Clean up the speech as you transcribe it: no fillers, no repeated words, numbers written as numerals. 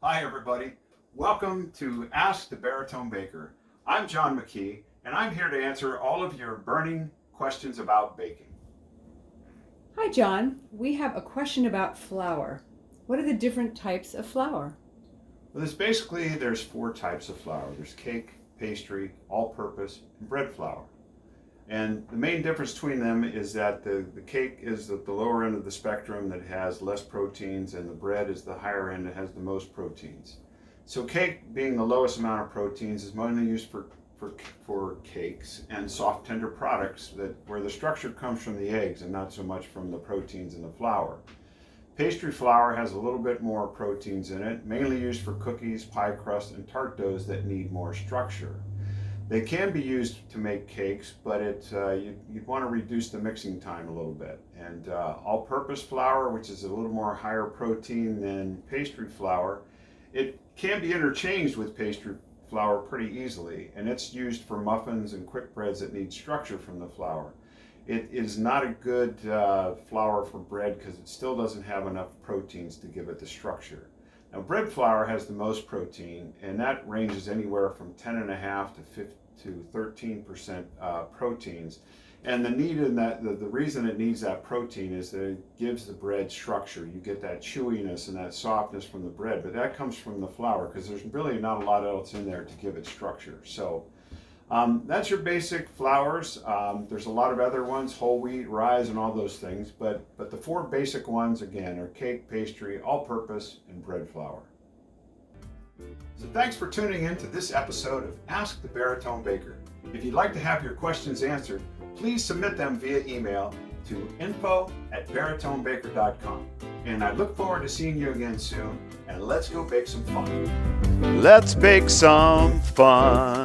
Hi everybody, welcome to Ask the Baritone Baker. I'm John McKee and I'm here to answer all of your burning questions about baking. Hi John, we have a question about flour. What are the different types of flour? Well, there's four types of flour. There's cake, pastry, all-purpose, and bread flour. And the main difference between them is that the cake is at the lower end of the spectrum that has less proteins, and the bread is the higher end that has the most proteins. So cake, being the lowest amount of proteins, is mainly used for cakes and soft tender products where the structure comes from the eggs and not so much from the proteins in the flour. Pastry flour has a little bit more proteins in it, mainly used for cookies, pie crust, and tart doughs that need more structure. They can be used to make cakes, but you'd want to reduce the mixing time a little bit. And all-purpose flour, which is a little more higher protein than pastry flour, it can be interchanged with pastry flour pretty easily, and it's used for muffins and quick breads that need structure from the flour. It is not a good flour for bread because it still doesn't have enough proteins to give it the structure. Now, bread flour has the most protein, and that ranges anywhere from 10.5 to 13% proteins. And the need in that, the reason it needs that protein is that it gives the bread structure. You get that chewiness and that softness from the bread, but that comes from the flour because there's really not a lot else in there to give it structure. So that's your basic flours. There's a lot of other ones, whole wheat, rye, and all those things, but the four basic ones, again, are cake, pastry, all-purpose, and bread flour. So thanks for tuning in to this episode of Ask the Baritone Baker. If you'd like to have your questions answered, please submit them via email to info@baritonebaker.com. And I look forward to seeing you again soon, and let's go bake some fun. Let's bake some fun.